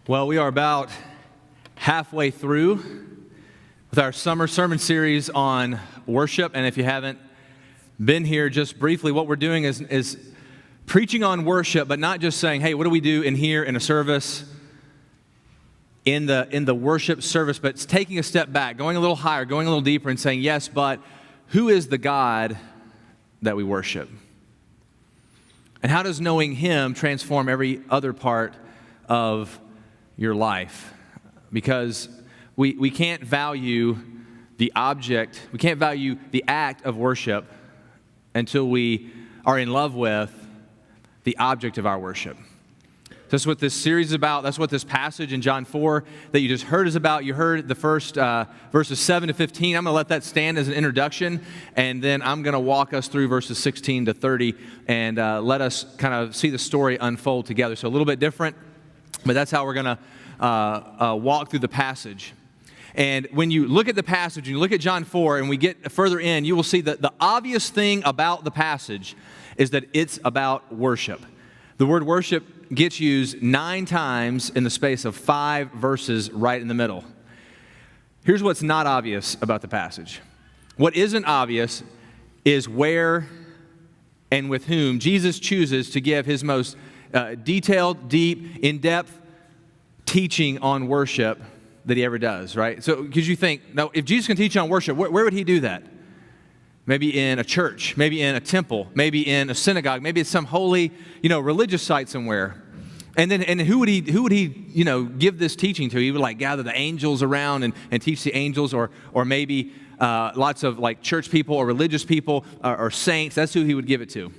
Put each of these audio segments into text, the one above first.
Well, we are about halfway through with our summer sermon series on worship. And if you haven't been here, just briefly, what we're doing is preaching on worship, but not just saying, hey, what do we do in here in a service, in the worship service, but it's taking a step back, going a little higher, going a little deeper and saying, yes, but who is the God that we worship? And how does knowing Him transform every other part of your life? Because we can't value the object, we can't value the act of worship until we are in love with the object of our worship. That's what this series is about. That's what this passage in John 4 that you just heard is about. You heard the first verses 7 to 15. I'm going to let that stand as an introduction, and then I'm going to walk us through verses 16 to 30 and let us kind of see the story unfold together. So a little bit different, but that's how we're going to walk through the passage. And when you look at the passage, and you look at John 4, and we get further in, you will see that the obvious thing about the passage is that it's about worship. The word worship gets used 9 times in the space of 5 verses right in the middle. Here's what's not obvious about the passage. What isn't obvious is where and with whom Jesus chooses to give His most detailed, deep, in-depth teaching on worship that He ever does, right? So, because you think, now, if Jesus can teach on worship, where would He do that? Maybe in a church, maybe in a temple, maybe in a synagogue, maybe it's some holy, religious site somewhere. And who would he, give this teaching to? He would gather the angels around and teach the angels, or maybe lots of church people or religious people or saints. That's who He would give it to.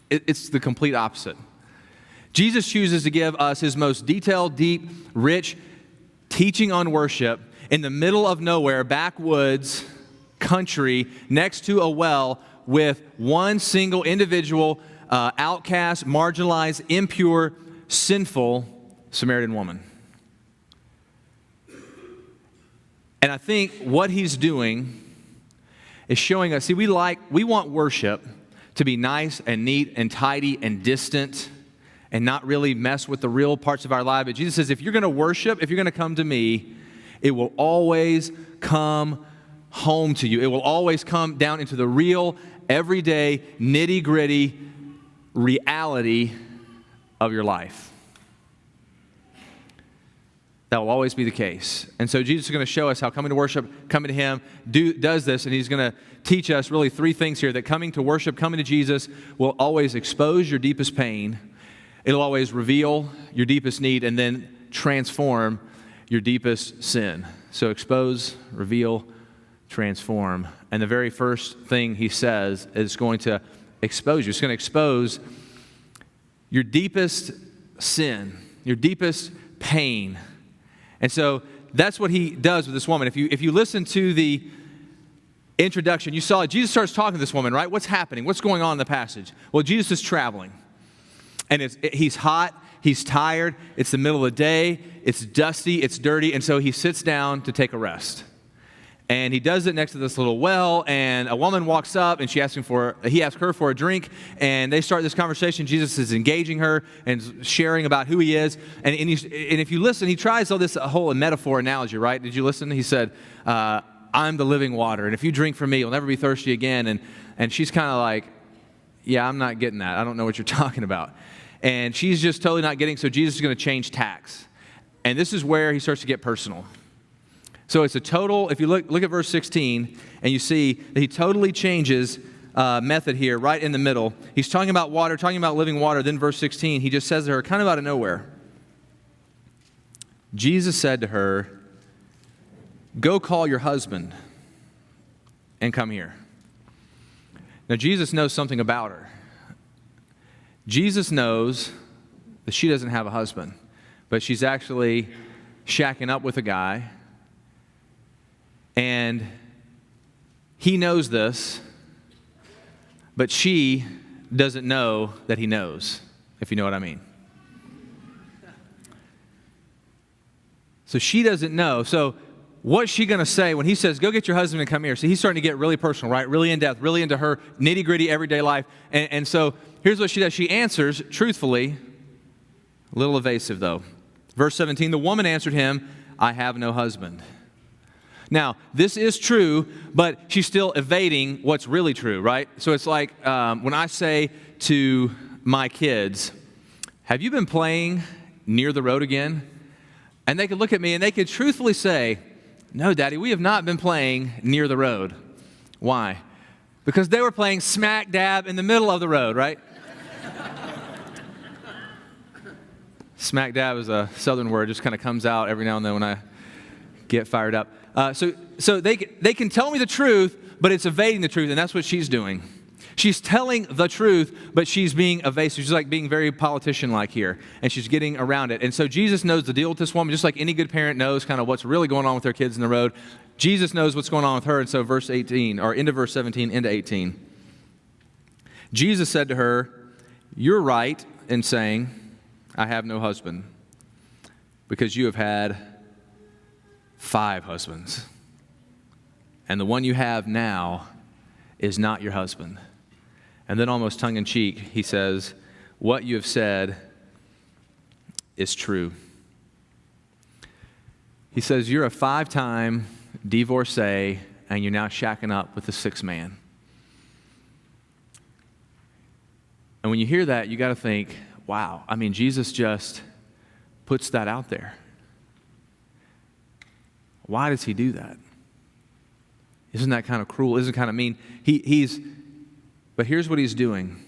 It's the complete opposite. Jesus chooses to give us His most detailed, deep, rich teaching on worship in the middle of nowhere, backwoods country, next to a well, with one single individual, outcast, marginalized, impure, sinful Samaritan woman. And I think what He's doing is showing us, we want worship to be nice and neat and tidy and distant and not really mess with the real parts of our life. But Jesus says, if you're going to worship, if you're going to come to me, it will always come home to you. It will always come down into the real, everyday, nitty-gritty reality of your life. That will always be the case. And so Jesus is going to show us how coming to worship, coming to Him, does this, and He's going to teach us really 3 things here, that coming to worship, coming to Jesus will always expose your deepest pain, it'll always reveal your deepest need, and then transform your deepest sin. So expose, reveal, transform. And the very first thing He says is going to expose you. It's going to expose your deepest sin, your deepest pain. And so that's what He does with this woman. If you listen to the introduction, you saw Jesus starts talking to this woman, right? What's happening? What's going on in the passage? Well, Jesus is traveling. And he's hot, he's tired, it's the middle of the day, it's dusty, it's dirty, and so He sits down to take a rest. And He does it next to this little well, and a woman walks up, and he asks her for a drink, and they start this conversation. Jesus is engaging her and sharing about who He is. And if you listen, He tries all this whole metaphor analogy, right? Did you listen? He said, I'm the living water, and if you drink from me, you'll never be thirsty again. And she's kind of like, yeah, I'm not getting that. I don't know what you're talking about. And she's just totally not getting, so Jesus is going to change tacks. And this is where He starts to get personal. So it's a total, if you look at verse 16, and you see that He totally changes method here, right in the middle. He's talking about water, talking about living water. Then verse 16, He just says to her, kind of out of nowhere, Jesus said to her, go call your husband and come here. Now Jesus knows something about her. Jesus knows that she doesn't have a husband, but she's actually shacking up with a guy. And He knows this, but she doesn't know that He knows, if you know what I mean. So she doesn't know. So what's she going to say when He says, go get your husband and come here? So He's starting to get really personal, right? Really in depth, really into her nitty-gritty everyday life. And so here's what she does. She answers truthfully, a little evasive though. Verse 17, the woman answered him, I have no husband. Now, this is true, but she's still evading what's really true, right? So it's like when I say to my kids, have you been playing near the road again? And they could look at me and they could truthfully say, no, Daddy, we have not been playing near the road. Why? Because they were playing smack dab in the middle of the road, right? Smack dab is a southern word, just kind of comes out every now and then when I get fired up. So they can tell me the truth, but it's evading the truth, and that's what she's doing. She's telling the truth, but she's being evasive. She's like being very politician-like here, and she's getting around it. And so Jesus knows the deal with this woman, just like any good parent knows kind of what's really going on with their kids in the road. Jesus knows what's going on with her, and so verse 18, or into verse 17, into 18. Jesus said to her, you're right in saying, I have no husband, because you have had 5 husbands, and the one you have now is not your husband. And then almost tongue-in-cheek, he says, what you have said is true. He says, you're a 5-time divorcee, and you're now shacking up with the 6th man. And when you hear that, you got to think, wow, I mean, Jesus just puts that out there. Why does he do that? Isn't that kind of cruel? Isn't it kind of mean? But here's what he's doing.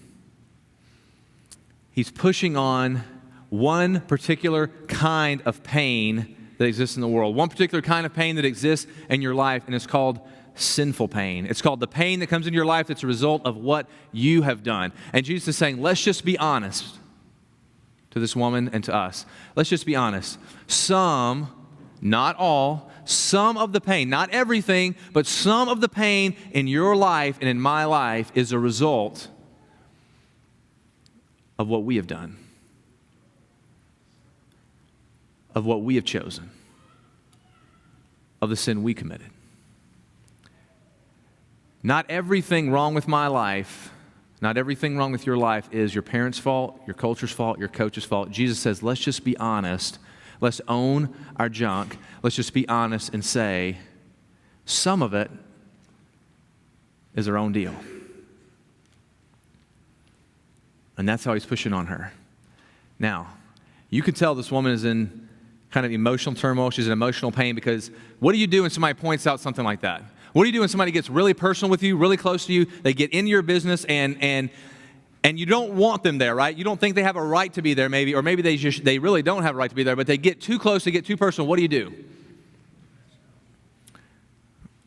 He's pushing on one particular kind of pain that exists in the world. One particular kind of pain that exists in your life, and it's called sinful pain. It's called the pain that comes into your life that's a result of what you have done. And Jesus is saying, let's just be honest to this woman and to us. Let's just be honest. Some, not all, some of the pain, not everything, but some of the pain in your life and in my life is a result of what we have done, of what we have chosen, of the sin we committed. Not everything wrong with my life, not everything wrong with your life is your parents' fault, your culture's fault, your coach's fault. Jesus says, let's just be honest. Let's own our junk. Let's just be honest and say, some of it is our own deal. And that's how he's pushing on her. Now, you can tell this woman is in kind of emotional turmoil. She's in emotional pain because what do you do when somebody points out something like that? What do you do when somebody gets really personal with you, really close to you? They get into your business and you don't want them there, right? You don't think they have a right to be there maybe, or maybe they really don't have a right to be there, but they get too close, they get too personal. What do?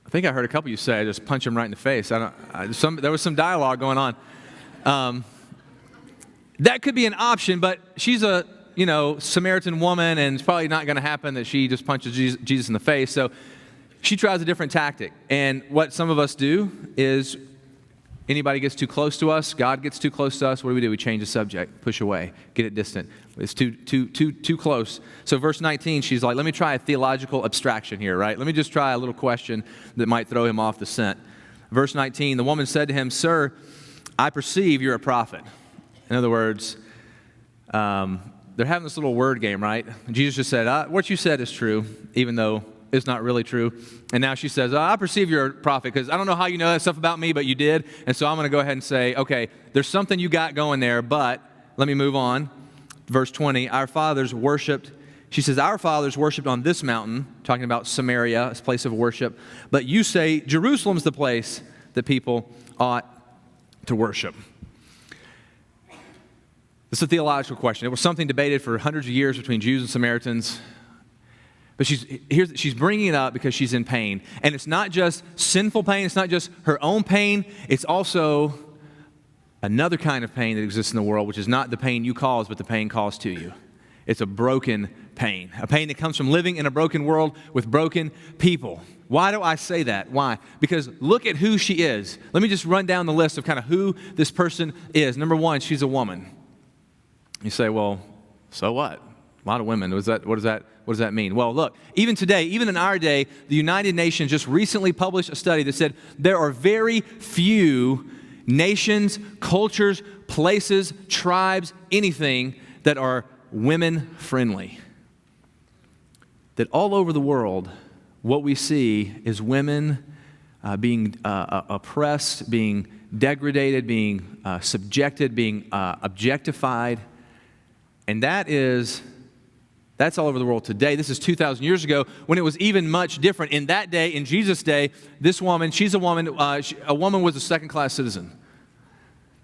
I think I heard a couple of you say, I just punch them right in the face. There was some dialogue going on. That could be an option, but she's a Samaritan woman, and it's probably not going to happen that she just punches Jesus in the face. So she tries a different tactic. And what some of us do is anybody gets too close to us, God gets too close to us, what do? We change the subject, push away, get it distant. It's too close. So verse 19, she's like, let me try a theological abstraction here, right? Let me just try a little question that might throw him off the scent. Verse 19, the woman said to him, Sir, I perceive you're a prophet. In other words, they're having this little word game, right? Jesus just said, what you said is true, even though it's not really true. And now she says, I perceive you're a prophet, because I don't know how you know that stuff about me, but you did. And so I'm going to go ahead and say, okay, there's something you got going there, but let me move on. Verse 20, our fathers worshipped on this mountain, talking about Samaria, this place of worship. But you say Jerusalem's the place that people ought to worship. This is a theological question. It was something debated for hundreds of years between Jews and Samaritans. But she's bringing it up because she's in pain. And it's not just sinful pain. It's not just her own pain. It's also another kind of pain that exists in the world, which is not the pain you cause, but the pain caused to you. It's a broken pain. A pain that comes from living in a broken world with broken people. Why do I say that? Why? Because look at who she is. Let me just run down the list of kind of who this person is. Number one, she's a woman. You say, well, so what? A lot of women. What does that mean? Well, look, even today, even in our day, the United Nations just recently published a study that said there are very few nations, cultures, places, tribes, anything that are women friendly. that all over the world, what we see is women being oppressed, being degraded, being subjected, being objectified. And that's all over the world today. This is 2,000 years ago when it was even much different. In that day, in Jesus' day, this woman, she's a woman, a woman was a second-class citizen.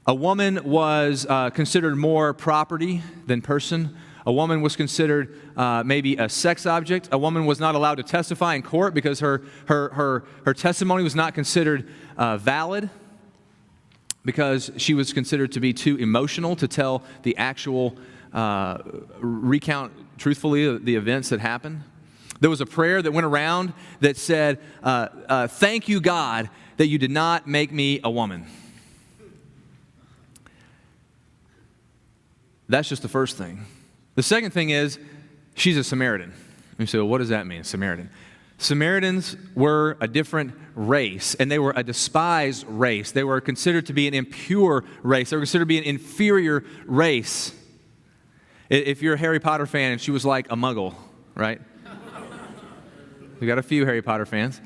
A woman was considered more property than person. A woman was considered maybe a sex object. A woman was not allowed to testify in court because her testimony was not considered valid because she was considered to be too emotional to tell the actual, recount truthfully the events that happened. There was a prayer that went around that said, thank you, God, that you did not make me a woman. That's just the first thing. The second thing is, she's a Samaritan. And you say, well, what does that mean, Samaritan? Samaritans were a different race, and they were a despised race. They were considered to be an impure race. They were considered to be an inferior race. If you're a Harry Potter fan, and she was like a muggle, right? We got a few Harry Potter fans.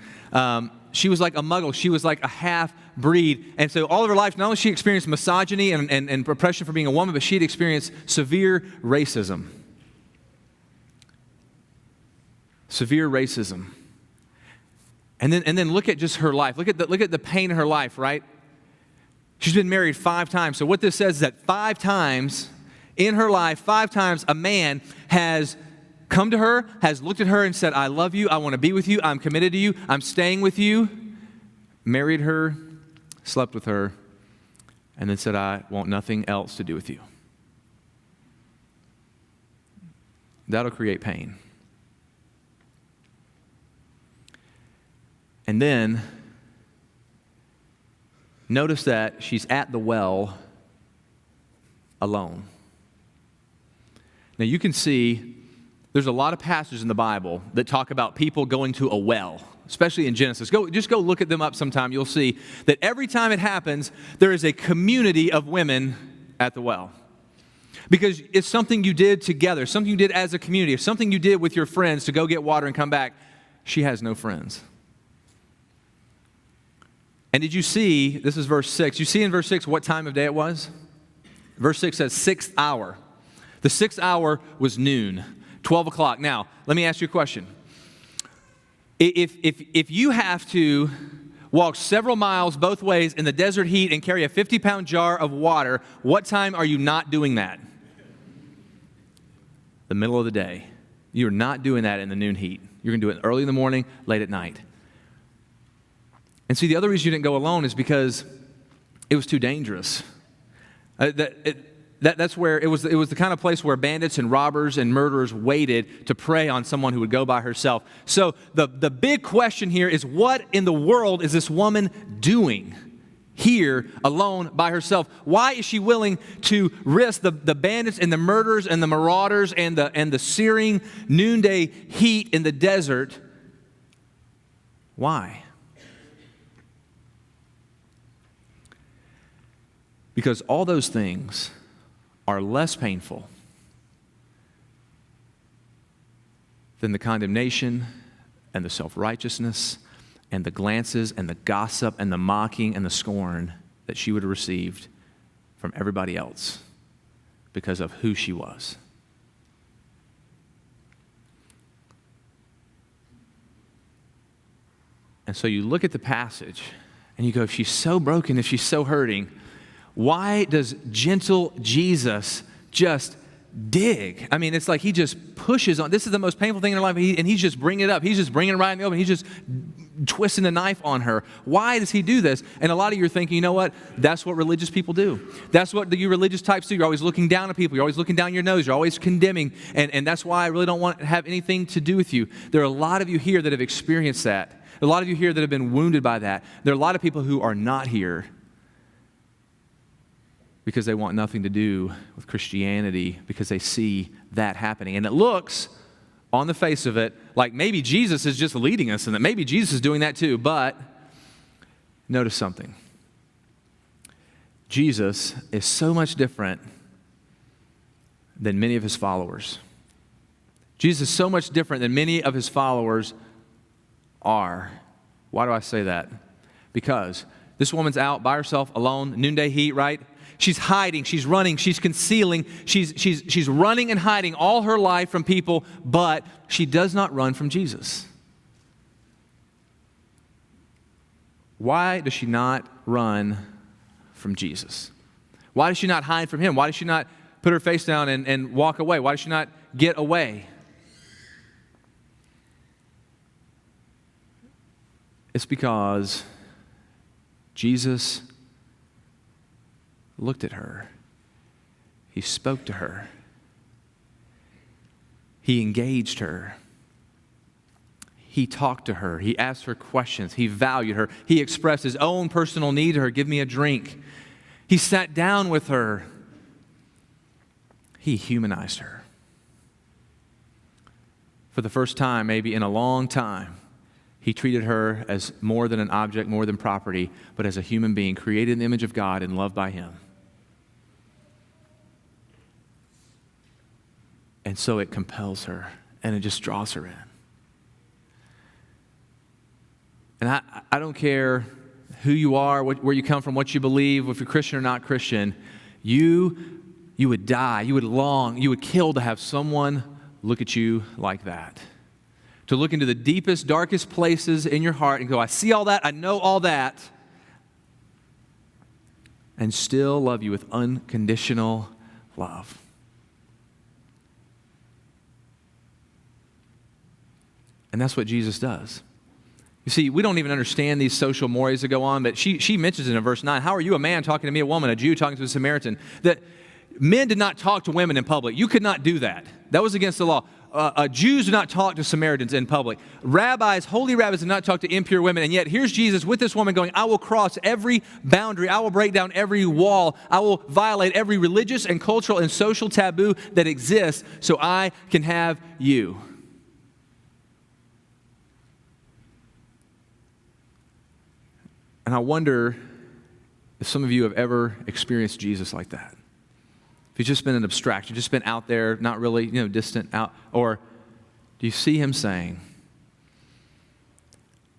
She was like a muggle. She was like a half-breed. And so all of her life, not only she experienced misogyny and oppression for being a woman, but she'd experienced severe racism. Severe racism. And then look at just her life. Look at the pain in her life, right? She's been married 5 times. So what this says is that 5 times in her life, 5 times a man has come to her, has looked at her and said, I love you, I want to be with you, I'm committed to you, I'm staying with you, married her, slept with her, and then said, I want nothing else to do with you. That'll create pain. And then, notice that she's at the well alone. Now you can see there's a lot of passages in the Bible that talk about people going to a well, especially in Genesis. Just go look at them up sometime. You'll see that every time it happens, there is a community of women at the well. Because it's something you did together, something you did as a community, something you did with your friends to go get water and come back. She has no friends. And did you see, this is verse 6, you see in verse 6 what time of day it was? Verse 6 says 6th hour. The 6th hour was noon. 12 o'clock. Now, let me ask you a question. If you have to walk several miles both ways in the desert heat and carry a 50-pound jar of water, what time are you not doing that? The middle of the day. You're not doing that in the noon heat. You're going to do it early in the morning, late at night. And see, the other reason you didn't go alone is because it was too dangerous. That's where it was the kind of place where bandits and robbers and murderers waited to prey on someone who would go by herself. So the big question here is, what in the world is this woman doing here alone by herself? Why is she willing to risk the bandits and the murderers and the marauders and the searing noonday heat in the desert? Why? Because all those things are less painful than the condemnation and the self-righteousness and the glances and the gossip and the mocking and the scorn that she would have received from everybody else because of who she was. And so you look at the passage and you go, if she's so broken, if she's so hurting, why does gentle Jesus just dig? I mean, it's like he just pushes on. This is the most painful thing in her life, and he's just bringing it up. He's just bringing it right in the open. He's just twisting the knife on her. Why does he do this? And a lot of you are thinking, you know what? That's what religious people do. That's what you religious types do. You're always looking down at people. You're always looking down your nose. You're always condemning. And that's why I really don't want to have anything to do with you. There are a lot of you here that have experienced that. A lot of you here that have been wounded by that. There are a lot of people who are not here because they want nothing to do with Christianity, because they see that happening. And it looks, on the face of it, like maybe Jesus is just leading us and that maybe Jesus is doing that too. But notice something. Jesus is so much different than many of his followers. Jesus is so much different than many of his followers are. Why do I say that? Because this woman's out by herself, alone, noonday heat, right? She's hiding, she's running, she's concealing, she's running and hiding all her life from people, but she does not run from Jesus. Why does she not run from Jesus? Why does she not hide from him? Why does she not put her face down and walk away? Why does she not get away? It's because Jesus looked at her. He spoke to her. He engaged her. He talked to her. He asked her questions. He valued her. He expressed his own personal need to her. Give me a drink. He sat down with her. He humanized her. For the first time, maybe in a long time, he treated her as more than an object, more than property, but as a human being created in the image of God and loved by him. And so it compels her, and it just draws her in. And I don't care who you are, where you come from, what you believe, if you're Christian or not Christian, you would die, you would long, you would kill to have someone look at you like that. To look into the deepest, darkest places in your heart and go, I see all that, I know all that, and still love you with unconditional love. And that's what Jesus does. You see, we don't even understand these social mores that go on, but she mentions it in verse 9. How are you, a man, talking to me, a woman, a Jew talking to a Samaritan? That men did not talk to women in public. You could not do that. That was against the law. Jews do not talk to Samaritans in public. Rabbis, holy rabbis, do not talk to impure women. And yet here's Jesus with this woman going, I will cross every boundary. I will break down every wall. I will violate every religious and cultural and social taboo that exists so I can have you. And I wonder if some of you have ever experienced Jesus like that. If he's just been an abstraction, just been out there, not really, distant out. Or do you see him saying,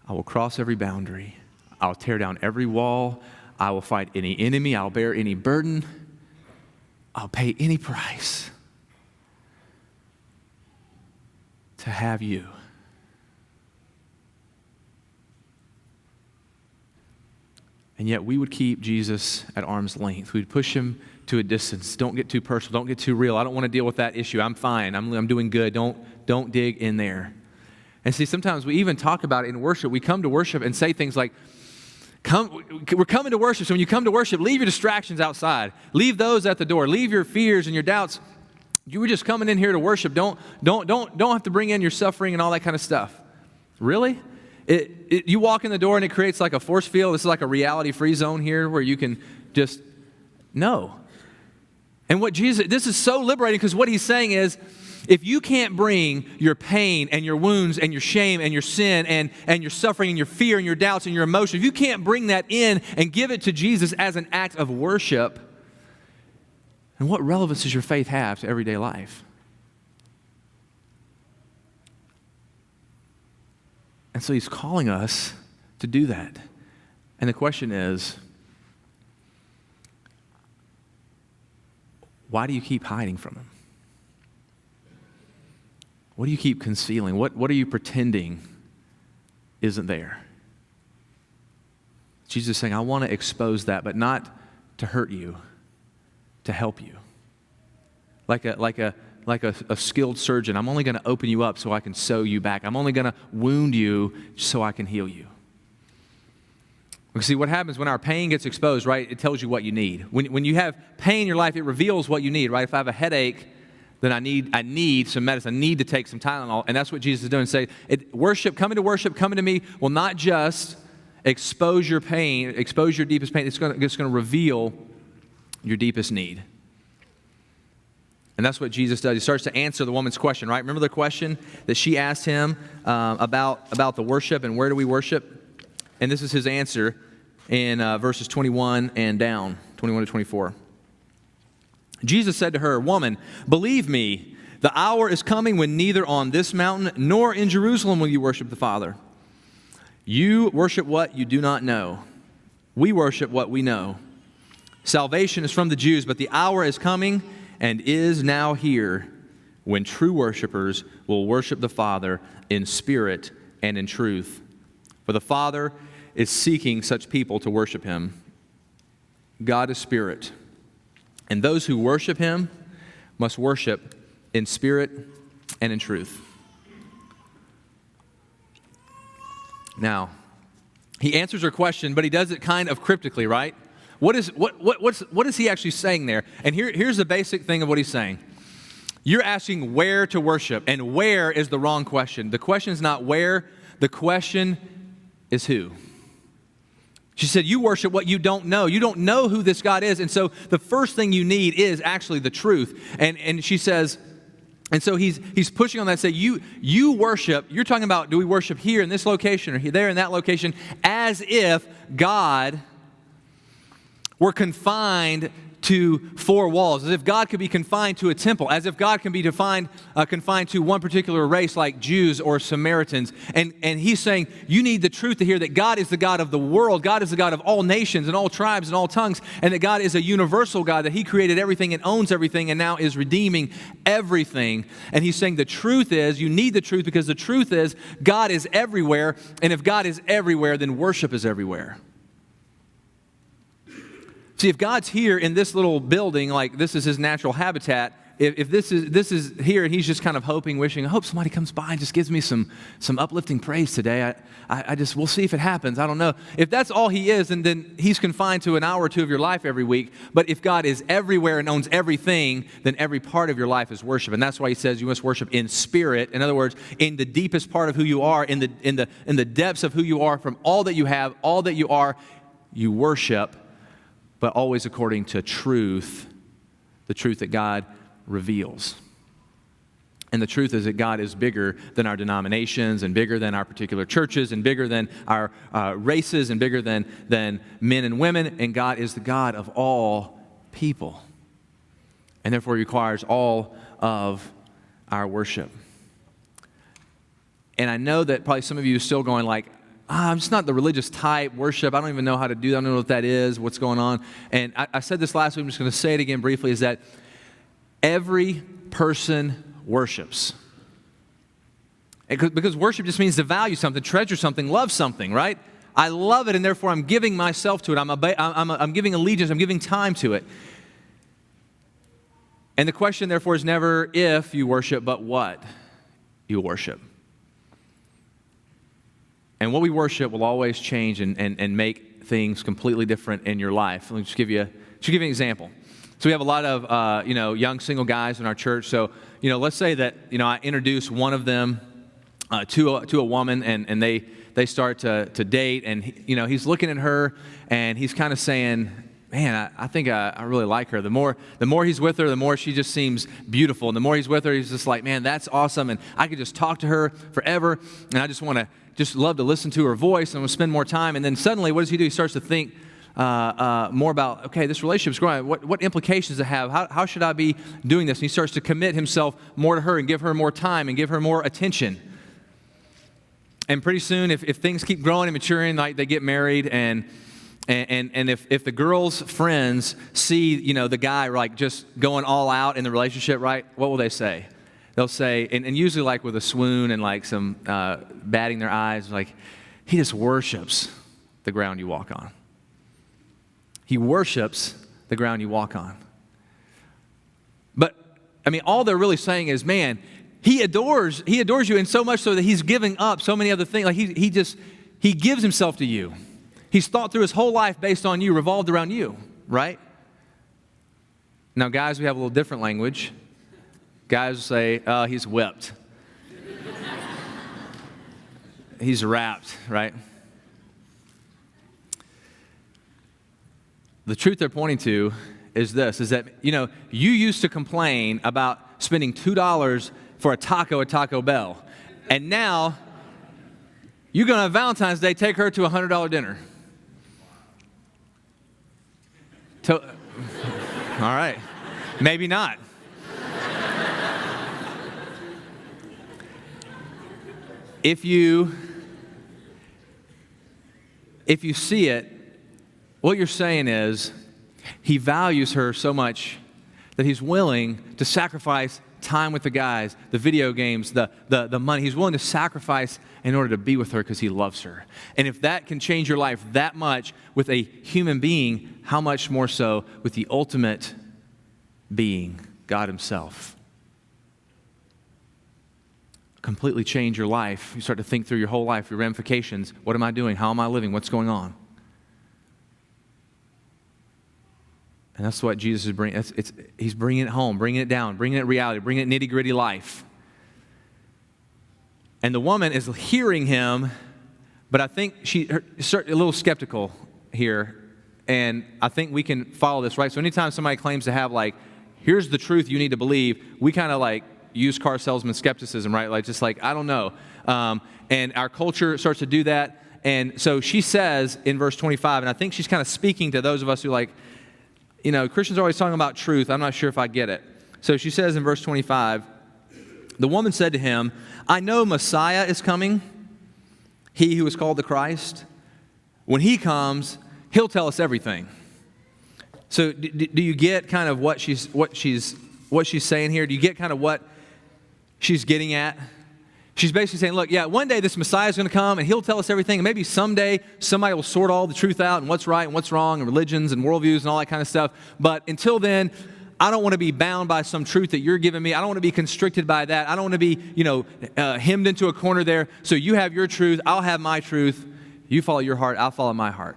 I will cross every boundary. I'll tear down every wall. I will fight any enemy. I'll bear any burden. I'll pay any price to have you. And yet we would keep Jesus at arm's length. We'd push him to a distance. Don't get too personal. Don't get too real. I don't want to deal with that issue. I'm fine. I'm doing good. Don't dig in there. And see, sometimes we even talk about it in worship. We come to worship and say things like, we're coming to worship. So when you come to worship, leave your distractions outside. Leave those at the door. Leave your fears and your doubts. You were just coming in here to worship. Don't have to bring in your suffering and all that kind of stuff. Really? You walk in the door and it creates like a force field. This is like a reality-free zone here where you can just, no. And this is so liberating because what he's saying is, if you can't bring your pain and your wounds and your shame and your sin and your suffering and your fear and your doubts and your emotions, if you can't bring that in and give it to Jesus as an act of worship, then what relevance does your faith have to everyday life? And so he's calling us to do that. And the question is, why do you keep hiding from him? What do you keep concealing? What are you pretending isn't there? Jesus is saying, I want to expose that, but not to hurt you, to help you. Like a skilled surgeon, I'm only going to open you up so I can sew you back. I'm only going to wound you so I can heal you. See, what happens when our pain gets exposed, right? It tells you what you need. When you have pain in your life, it reveals what you need, right? If I have a headache, then I need some medicine. I need to take some Tylenol. And that's what Jesus is doing. Say, coming to me will not just expose your pain, expose your deepest pain. It's going to reveal your deepest need. And that's what Jesus does. He starts to answer the woman's question, right? Remember the question that she asked him about the worship and where do we worship? And this is his answer in verses 21 and down, 21 to 24. Jesus said to her, "Woman, believe me, The hour is coming when neither on this mountain nor in Jerusalem will you worship the Father. You worship what you do not know. We worship what we know. Salvation is from the Jews, but the hour is coming and is now here when true worshipers will worship the Father in spirit and in truth. For the Father is seeking such people to worship Him. God is spirit, and those who worship Him must worship in spirit and in truth. Now, he answers her question, but he does it kind of cryptically, right? What is he actually saying there? And here's the basic thing of what he's saying. You're asking where to worship, and where is the wrong question. The question is not where, the question is who. She said, you worship what you don't know. You don't know who this God is, and so the first thing you need is actually the truth. And she says, and so he's pushing on that, say, you worship, you're talking about, do we worship here in this location or there in that location, as if God were confined to four walls, as if God could be confined to a temple, as if God can be confined to one particular race like Jews or Samaritans. And he's saying, you need the truth to hear that God is the God of the world, God is the God of all nations and all tribes and all tongues, and that God is a universal God, that He created everything and owns everything and now is redeeming everything. And he's saying the truth is, you need the truth because the truth is God is everywhere, and if God is everywhere, then worship is everywhere. See, if God's here in this little building, like this is His natural habitat, if this is here and He's just kind of hoping, wishing, I hope somebody comes by and just gives me some uplifting praise today. We'll see if it happens. I don't know. If that's all He is, and then He's confined to an hour or two of your life every week. But if God is everywhere and owns everything, then every part of your life is worship. And that's why He says you must worship in spirit. In other words, in the deepest part of who you are, in the depths of who you are, from all that you have, all that you are, you worship, but always according to truth, the truth that God reveals. And the truth is that God is bigger than our denominations and bigger than our particular churches and bigger than our races and bigger than men and women. And God is the God of all people. And therefore requires all of our worship. And I know that probably some of you are still going like, I'm just not the religious type, worship. I don't even know how to do that. I don't know what that is, what's going on. And I said this last week, I'm just going to say it again briefly, is that every person worships. Because worship just means to value something, treasure something, love something, right? I love it, and therefore I'm giving myself to it. I'm giving allegiance, I'm giving time to it. And the question, therefore, is never if you worship, but what you worship. And what we worship will always change and make things completely different in your life. Let me just give you an example. So we have a lot of young single guys in our church. So let's say that I introduce one of them to a woman, and they start to date, and he's looking at her, and he's kind of saying, man, I think I really like her. The more he's with her, the more she just seems beautiful. And the more he's with her, he's just like, man, that's awesome. And I could just talk to her forever. And I just love to listen to her voice and we'll spend more time. And then suddenly, what does he do? He starts to think more about, okay, this relationship's growing. What implications does it have? How should I be doing this? And he starts to commit himself more to her and give her more time and give her more attention. And pretty soon, if things keep growing and maturing, like they get married, and if the girl's friends see, the guy like just going all out in the relationship, right, what will they say? They'll say, and usually like with a swoon and like some batting their eyes, like, he just worships the ground you walk on. He worships the ground you walk on. But, all they're really saying is, man, he adores you, and so much so that he's giving up so many other things. Like he gives himself to you. He's thought through his whole life based on you, revolved around you, right? Now, guys, we have a little different language. Guys will say, oh, he's whipped. He's wrapped, right? The truth they're pointing to is this, is that, you used to complain about spending $2 for a taco at Taco Bell. And now, you're going to, on Valentine's Day, take her to a $100 dinner. All right. Maybe not. If you see it, what you're saying is he values her so much that he's willing to sacrifice time with the guys, the video games, the money. He's willing to sacrifice in order to be with her because he loves her. And if that can change your life that much with a human being, how much more so with the ultimate being, God himself? Completely change your life. You start to think through your whole life, your ramifications. What am I doing? How am I living? What's going on? And that's what Jesus is bringing. He's bringing it home, bringing it down, bringing it reality, bringing it nitty-gritty life. And the woman is hearing him, but I think she's a little skeptical here. And I think we can follow this, right? So anytime somebody claims to have, like, here's the truth you need to believe, we kind of like used car salesman skepticism, right? Like, just like, I don't know. And our culture starts to do that. And so she says in verse 25, and I think she's kind of speaking to those of us who like, you know, Christians are always talking about truth. I'm not sure if I get it. So she says in verse 25, the woman said to him, I know Messiah is coming, he who is called the Christ. When he comes, he'll tell us everything. So do you get kind of what she's saying here? Do you get kind of what she's getting at? She's basically saying, look, yeah, one day this Messiah is going to come and he'll tell us everything. And maybe someday somebody will sort all the truth out and what's right and what's wrong and religions and worldviews and all that kind of stuff. But until then, I don't want to be bound by some truth that you're giving me. I don't want to be constricted by that. I don't want to be, hemmed into a corner there. So you have your truth. I'll have my truth. You follow your heart. I'll follow my heart.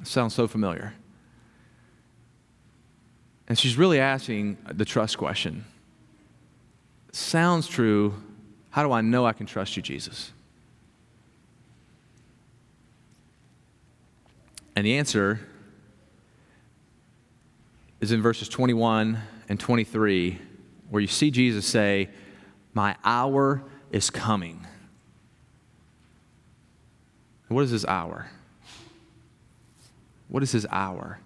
It sounds so familiar. And she's really asking the trust question. Sounds true. How do I know I can trust you, Jesus? And the answer is in verses 21 and 23, where you see Jesus say, my hour is coming. What is his hour? What is his hour?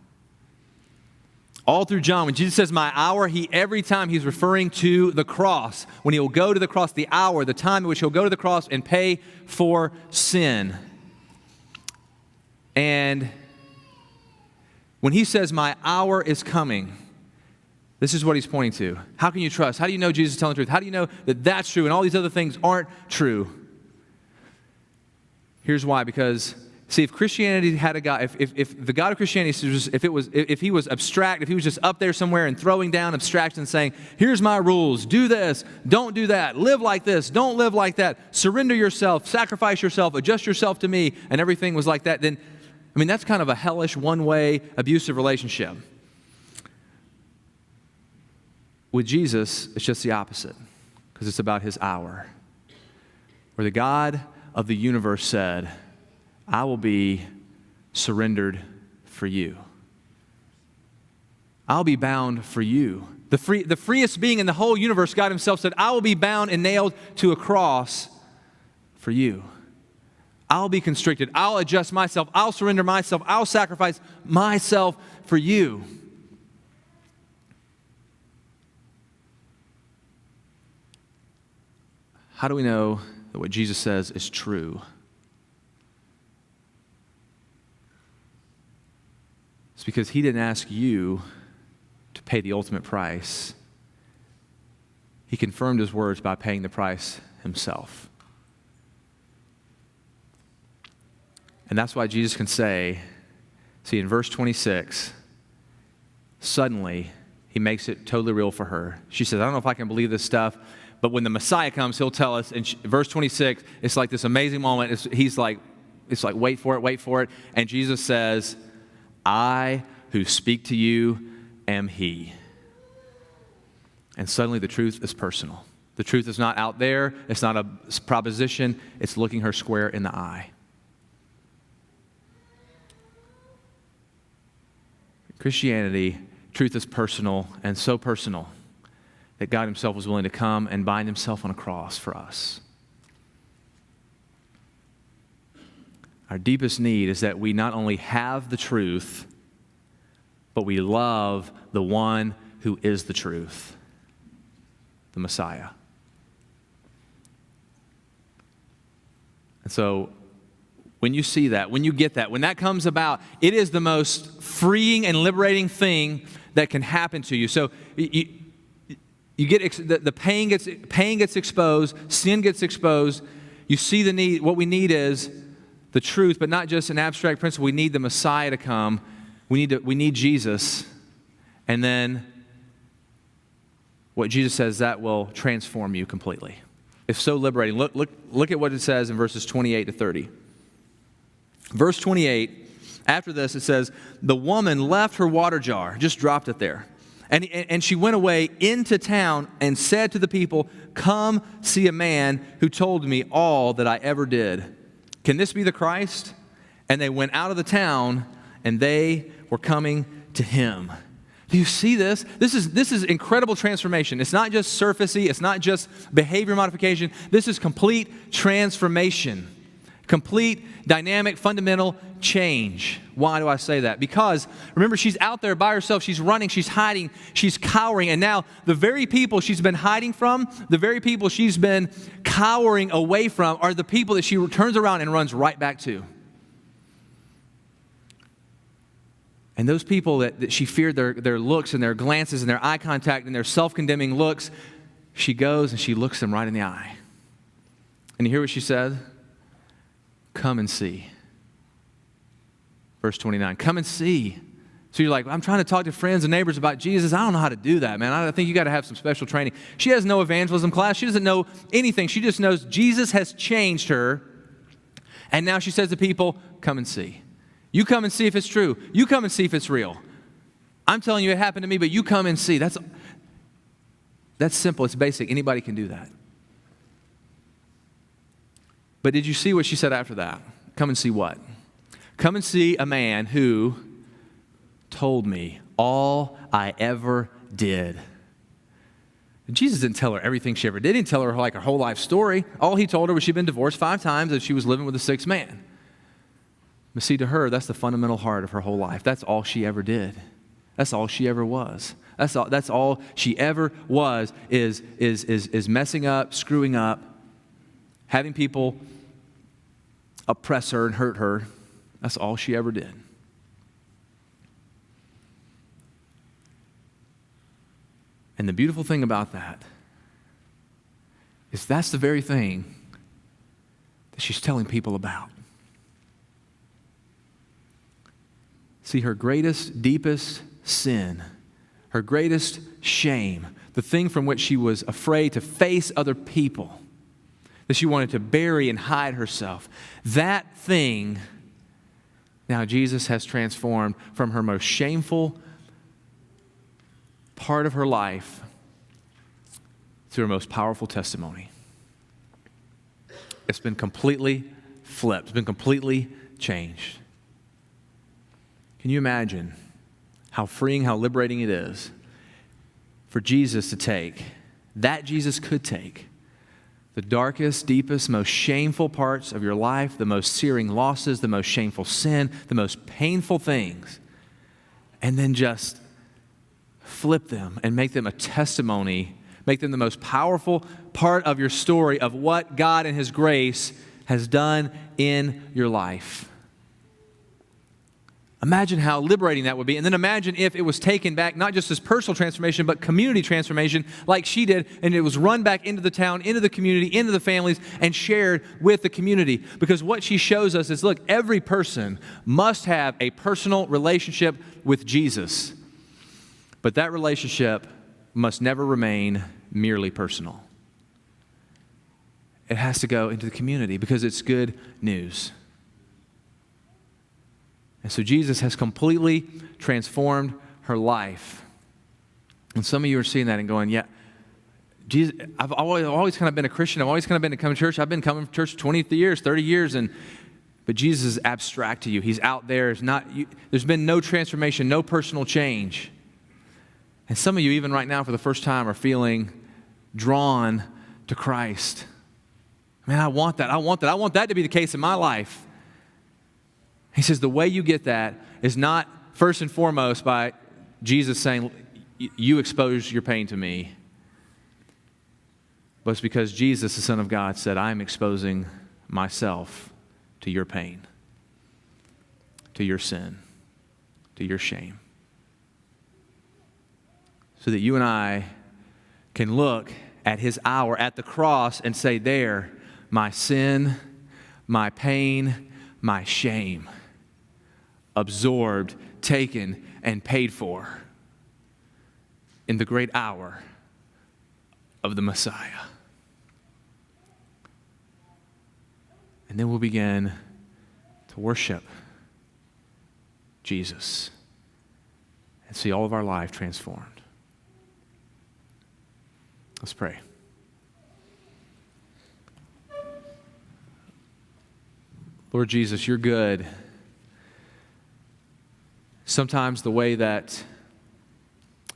All through John, when Jesus says my hour, every time he's referring to the cross. When he'll go to the cross, the hour, the time in which he'll go to the cross and pay for sin. And when he says my hour is coming, this is what he's pointing to. How can you trust? How do you know Jesus is telling the truth? How do you know that that's true and all these other things aren't true? Here's why. Because see, if Christianity had a God, if the God of Christianity, if he was abstract, if he was just up there somewhere and throwing down abstractions saying, here's my rules, do this, don't do that, live like this, don't live like that, surrender yourself, sacrifice yourself, adjust yourself to me, and everything was like that, then, that's kind of a hellish, one-way, abusive relationship. With Jesus, it's just the opposite, because it's about his hour, where the God of the universe said, I will be surrendered for you. I'll be bound for you. The freest being in the whole universe, God himself said, I will be bound and nailed to a cross for you. I'll be constricted. I'll adjust myself. I'll surrender myself. I'll sacrifice myself for you. How do we know that what Jesus says is true? It's because he didn't ask you to pay the ultimate price. He confirmed his words by paying the price himself. And that's why Jesus can say, see, in verse 26, suddenly he makes it totally real for her. She says, I don't know if I can believe this stuff, but when the Messiah comes, he'll tell us. And verse 26, it's like this amazing moment. It's like, wait for it. And Jesus says, I who speak to you am he. And suddenly the truth is personal. The truth is not out there. It's not a proposition. It's looking her square in the eye. Christianity, truth is personal, and so personal that God himself was willing to come and bind himself on a cross for us. Our deepest need is that we not only have the truth, but we love the one who is the truth, the Messiah. And so when you see that, when you get that, when that comes about, it is the most freeing and liberating thing that can happen to you. So you get the pain gets exposed, sin gets exposed. You see the need. What we need is the truth, but not just an abstract principle. We need the Messiah to come. We need Jesus, and then what Jesus says, that will transform you completely. It's so liberating. Look at what it says in verses 28 to 30. Verse 28, after this, it says, the woman left her water jar, just dropped it there. And she went away into town and said to the people, come see a man who told me all that I ever did. Can this be the Christ? And they went out of the town, and they were coming to him. Do you see this? This is incredible transformation. It's not just surfacey. It's not just behavior modification. This is complete transformation. Complete, dynamic, fundamental change. Why do I say that? Because, remember, she's out there by herself. She's running. She's hiding. She's cowering. And now the very people she's been hiding from, the very people she's been cowering away from are the people that she turns around and runs right back to. And those people that she feared their looks and their glances and their eye contact and their self-condemning looks, she goes and she looks them right in the eye. And you hear what she said? Come and see. Verse 29, come and see. So you're like, I'm trying to talk to friends and neighbors about Jesus. I don't know how to do that, man. I think you got to have some special training. She has no evangelism class. She doesn't know anything. She just knows Jesus has changed her. And now she says to people, come and see. You come and see if it's true. You come and see if it's real. I'm telling you it happened to me, but you come and see. That's simple. It's basic. Anybody can do that. But did you see what she said after that? Come and see what? Come and see a man who told me all I ever did. Jesus didn't tell her everything she ever did. He didn't tell her like her whole life story. All he told her was she'd been divorced 5 times and she was living with a 6th man. But see, to her, that's the fundamental heart of her whole life. That's all she ever did. That's all she ever was. That's all she ever was is messing up, screwing up, having people oppress her and hurt her. That's all she ever did. And the beautiful thing about that is that's the very thing that she's telling people about. See, her greatest, deepest sin, her greatest shame, the thing from which she was afraid to face other people, that she wanted to bury and hide herself, that thing, now Jesus has transformed from her most shameful part of her life to her most powerful testimony. It's been completely flipped. It's been completely changed. Can you imagine how freeing, how liberating it is for Jesus to take, that Jesus could take, the darkest, deepest, most shameful parts of your life, the most searing losses, the most shameful sin, the most painful things, and then just flip them and make them a testimony, make them the most powerful part of your story of what God and His grace has done in your life. Imagine how liberating that would be. And then imagine if it was taken back, not just as personal transformation, but community transformation like she did, and it was run back into the town, into the community, into the families, and shared with the community. Because what she shows us is, look, every person must have a personal relationship with Jesus. But that relationship must never remain merely personal. It has to go into the community because it's good news. And so Jesus has completely transformed her life. And some of you are seeing that and going, yeah, Jesus, I've always kind of been a Christian. I've always kind of been to come to church. I've been coming to church 20 years, 30 years. But Jesus is abstract to you. He's out there. There's been no transformation, no personal change. And some of you, even right now, for the first time, are feeling drawn to Christ. Man, I want that. I want that to be the case in my life. He says the way you get that is not first and foremost by Jesus saying, you expose your pain to me. But it's because Jesus, the Son of God, said, I'm exposing myself to your pain, to your sin, to your shame, so that you and I can look at his hour at the cross and say, there, my sin, my pain, my shame, absorbed, taken, and paid for in the great hour of the Messiah. And then we'll begin to worship Jesus and see all of our life transformed. Let's pray. Lord Jesus, you're good. Sometimes the way that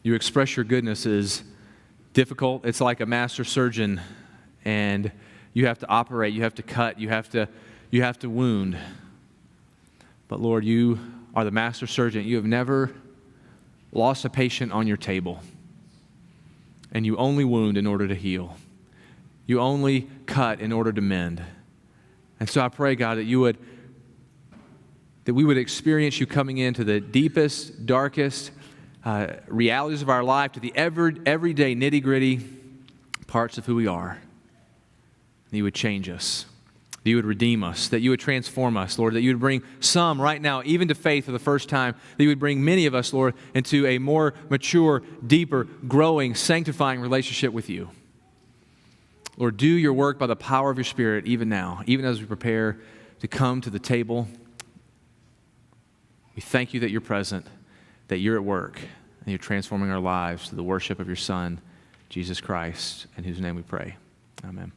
you express your goodness is difficult. It's like a master surgeon, and you have to operate, you have to cut, you have to wound. But Lord, you are the master surgeon. You have never lost a patient on your table. And you only wound in order to heal. You only cut in order to mend. And so I pray, God, that we would experience you coming into the deepest, darkest realities of our life, to the everyday nitty-gritty parts of who we are. That you would change us. That you would redeem us. That you would transform us, Lord. That you would bring some right now, even to faith for the first time. That you would bring many of us, Lord, into a more mature, deeper, growing, sanctifying relationship with you. Lord, do your work by the power of your Spirit even now, even as we prepare to come to the table. We thank you that you're present, that you're at work, and you're transforming our lives to the worship of your Son, Jesus Christ, in whose name we pray. Amen.